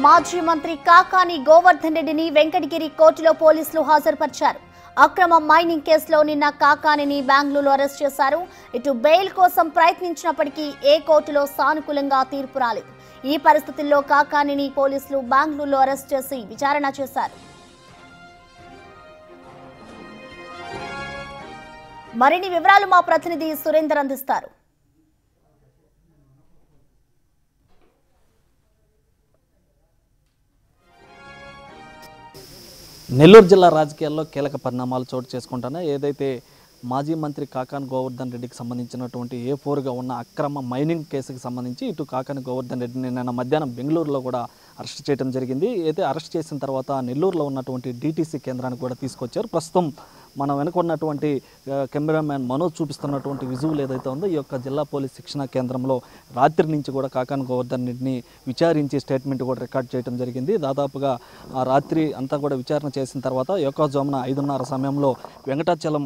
మాజీ మంత్రి కాకాని గోవర్ధన్ రెడ్డిని వెంకటగిరి కోర్టులో పోలీసులు హాజరుపరిచారు. అక్రమ మైనింగ్ కేసులో నిన్న కాకానిని బెంగళూరులో అరెస్ట్ చేశారు. ఇటు బెయిల్ కోసం ప్రయత్నించినప్పటికీ ఏ కోర్టులో సానుకూలంగా తీర్పు రాలేదు. ఈ పరిస్థితుల్లో కాకానిని పోలీసులు బెంగళూరులో అరెస్ట్ చేసి విచారణ చేశారు. మరిన్ని వివరాలు మా ప్రతినిధి సురేందర్ అందిస్తారు. నెల్లూరు జిల్లా రాజకీయాల్లో కీలక పరిణామాలు చోటు చేసుకుంటున్నాయి. ఏదైతే మాజీ మంత్రి కాకాని గోవర్ధన్ రెడ్డికి సంబంధించినటువంటి A4గా ఉన్న అక్రమ మైనింగ్ కేసుకు సంబంధించి ఇటు కాకాని గోవర్ధన్ రెడ్డిని నిన్న మధ్యాహ్నం బెంగళూరులో కూడా అరెస్ట్ చేయడం జరిగింది. అయితే అరెస్ట్ చేసిన తర్వాత నెల్లూరులో ఉన్నటువంటి DTC కేంద్రానికి కూడా తీసుకొచ్చారు. ప్రస్తుతం మనం వెనుకున్నటువంటి కెమెరామ్యాన్ మనోజ్ చూపిస్తున్నటువంటి విజువల్ ఏదైతే ఉందో ఈ యొక్క జిల్లా పోలీస్ శిక్షణ కేంద్రంలో రాత్రి నుంచి కూడా కాకాని గోవర్ధన్ రెడ్డిని విచారించి స్టేట్మెంట్ కూడా రికార్డ్ చేయడం జరిగింది. దాదాపుగా రాత్రి అంతా కూడా విచారణ చేసిన తర్వాత యొక్కజామున 5:30 సమయంలో వెంకటాచలం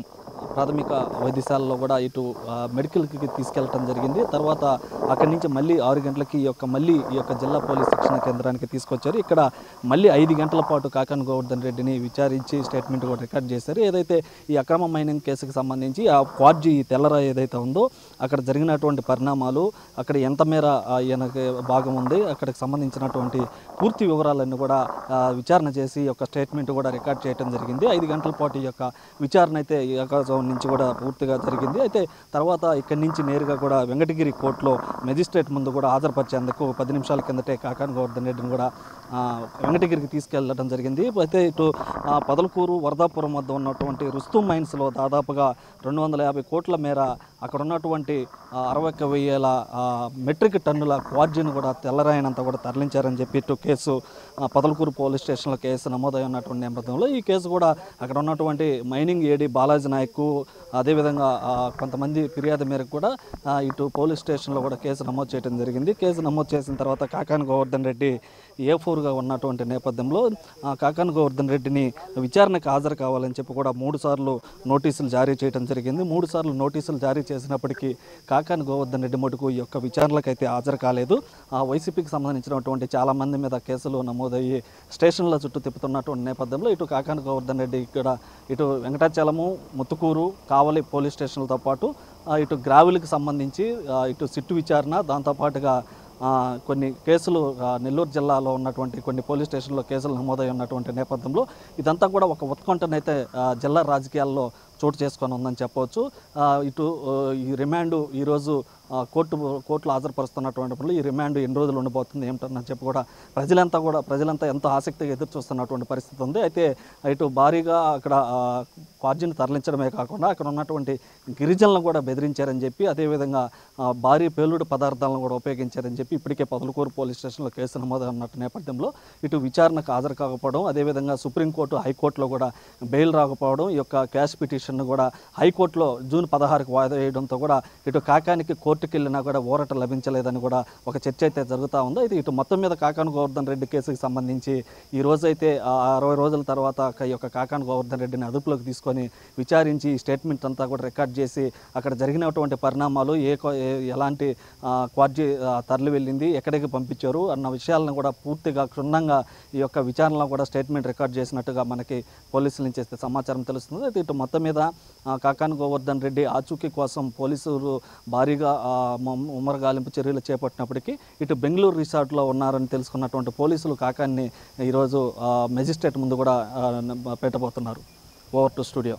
ప్రాథమిక వైద్యశాలలో కూడా ఇటు మెడికల్కి తీసుకెళ్ళటం జరిగింది. తర్వాత అక్కడి నుంచి మళ్ళీ 6 గంటలకి ఈ యొక్క జిల్లా పోలీస్ శిక్షణ కేంద్రానికి తీసుకొచ్చారు. ఇక్కడ మళ్ళీ 5 గంటల పాటు కాకాని గోవర్ధన్ రెడ్డిని విచారించి స్టేట్మెంట్ కూడా రికార్డ్ చేశారు. ఏదైతే ఈ అక్రమ మైనింగ్ కేసుకు సంబంధించి ఆ క్వార్జీ ఈ తెల్లరా ఏదైతే ఉందో అక్కడ జరిగినటువంటి పరిణామాలు, అక్కడ ఎంత మేర ఈయనకి భాగం ఉంది, అక్కడికి సంబంధించినటువంటి పూర్తి వివరాలన్నీ కూడా విచారణ చేసి ఈ యొక్క స్టేట్మెంట్ కూడా రికార్డ్ చేయడం జరిగింది. 5 గంటల పాటు ఈ యొక్క విచారణ అయితే ఈ యొక్క జోన్ నుంచి కూడా పూర్తిగా జరిగింది. అయితే తర్వాత ఇక్కడి నుంచి నేరుగా కూడా వెంకటగిరి కోర్టులో మెజిస్ట్రేట్ ముందు కూడా హాజరుపరిచేందుకు 10 నిమిషాల కిందటే కాకాని గోవర్ధన్ రెడ్డిని కూడా వెంకటగిరికి తీసుకెళ్లడం జరిగింది. అయితే ఇటు పొదలకూరు వరదాపురం వద్ద ఉన్నటువంటి రుస్తుం మైన్స్లో దాదాపుగా 250 కోట్ల మేర అక్కడ ఉన్నటువంటి 61,000 మెట్రిక్ టన్నుల క్వార్జీని కూడా తెల్లరాయనంతా కూడా తరలించారని చెప్పి ఇటు కేసు పొదలకూరు పోలీస్ స్టేషన్లో కేసు నమోదై ఉన్నటువంటి నేపథ్యంలో ఈ కేసు కూడా అక్కడ ఉన్నటువంటి మైనింగ్ ఏడీ బాలాజీ నాయక్, అదేవిధంగా కొంతమంది ఫిర్యాదు మేరకు కూడా ఇటు పోలీస్ స్టేషన్లో కూడా కేసు నమోదు చేయడం జరిగింది. కేసు నమోదు చేసిన తర్వాత కాకాని గోవర్ధన్ రెడ్డి A4గా ఉన్నటువంటి నేపథ్యంలో కాకాని గోవర్ధన్ రెడ్డిని విచారణకు హాజరు కావాలని చెప్పి కూడా 3 సార్లు నోటీసులు జారీ చేయడం జరిగింది. 3 సార్లు నోటీసులు జారీ చేసినప్పటికీ కాకాని గోవర్ధన్ రెడ్డి మటుకు ఈ యొక్క విచారణలకు అయితే హాజరు కాలేదు. వైసీపీకి సంబంధించినటువంటి చాలామంది మీద కేసులు నమోదయ్యి స్టేషన్ల చుట్టూ తిప్పుతున్నటువంటి నేపథ్యంలో ఇటు కాకాని గోవర్ధన్ రెడ్డి ఇక్కడ ఇటు వెంకటాచలము, ముత్తుకూరు, కావలి పోలీస్ స్టేషన్లతో పాటు ఇటు గ్రావిల్కి సంబంధించి ఇటు సిట్టు విచారణ, దాంతోపాటుగా కొన్ని కేసులు నెల్లూరు జిల్లాలో ఉన్నటువంటి కొన్ని పోలీస్ స్టేషన్లో కేసులు నమోదై ఉన్నటువంటి నేపథ్యంలో ఇదంతా కూడా ఒక ఉత్కంఠనైతే జిల్లా రాజకీయాల్లో చోటు చేసుకొని ఉందని చెప్పవచ్చు. ఇటు ఈ రిమాండ్ ఈరోజు కోర్టులో హాజరుపరుస్తున్నటువంటి ఈ రిమాండ్ ఎన్ని రోజులు ఉండబోతుంది ఏమిటని చెప్పి కూడా ప్రజలంతా ఎంతో ఆసక్తిగా ఎదురు చూస్తున్నటువంటి పరిస్థితి ఉంది. అయితే ఇటు భారీగా అక్కడ క్వార్జీని తరలించడమే కాకుండా అక్కడ ఉన్నటువంటి గిరిజనులను కూడా బెదిరించారని చెప్పి, అదేవిధంగా భారీ పేలుడు పదార్థాలను కూడా ఉపయోగించారని చెప్పి ఇప్పటికే పొదలకూరు పోలీస్ స్టేషన్లో కేసు నమోదు అన్నట్టు నేపథ్యంలో ఇటు విచారణకు హాజరు కాకపోవడం, అదేవిధంగా సుప్రీంకోర్టు, హైకోర్టులో కూడా బెయిల్ రాకపోవడం, ఈ యొక్క క్యాష్ పిటిషన్ కూడా హైకోర్టులో జూన్ 16కి వాయిదా వేయడంతో కూడా ఇటు కాకానికి కోర్టుకి వెళ్ళినా కూడా ఊరట లభించలేదని కూడా ఒక చర్చ అయితే జరుగుతూ ఉంది. అయితే ఇటు మొత్తం మీద కాకాని గోవర్ధన్ రెడ్డి కేసుకి సంబంధించి ఈ రోజైతే 60 రోజుల తర్వాత ఈ యొక్క కాకాని గోవర్ధన్ రెడ్డిని అదుపులోకి తీసుకొని విచారించి స్టేట్మెంట్ అంతా కూడా రికార్డ్ చేసి అక్కడ జరిగినటువంటి పరిణామాలు, ఎలాంటి క్వార్జీ తరలి వెళ్ళింది, ఎక్కడికి పంపించారు అన్న విషయాలను కూడా పూర్తిగా క్షుణ్ణంగా ఈ యొక్క విచారణలో కూడా స్టేట్మెంట్ రికార్డ్ చేసినట్టుగా మనకి పోలీసుల నుంచి అయితే సమాచారం తెలుస్తుంది. అయితే ఇటు మొత్తం మీద కాకాని గోవర్ధన్ రెడ్డి ఆచూకీ కోసం పోలీసులు భారీగా ఉమ్మరగాలింపు చర్యలు చేపట్టినప్పటికీ ఇటు బెంగళూరు రిసార్ట్లో ఉన్నారని తెలుసుకున్నటువంటి పోలీసులు కాకాన్ని ఈరోజు మెజిస్ట్రేట్ ముందు కూడా పెట్టబోతున్నారు. Over to studio.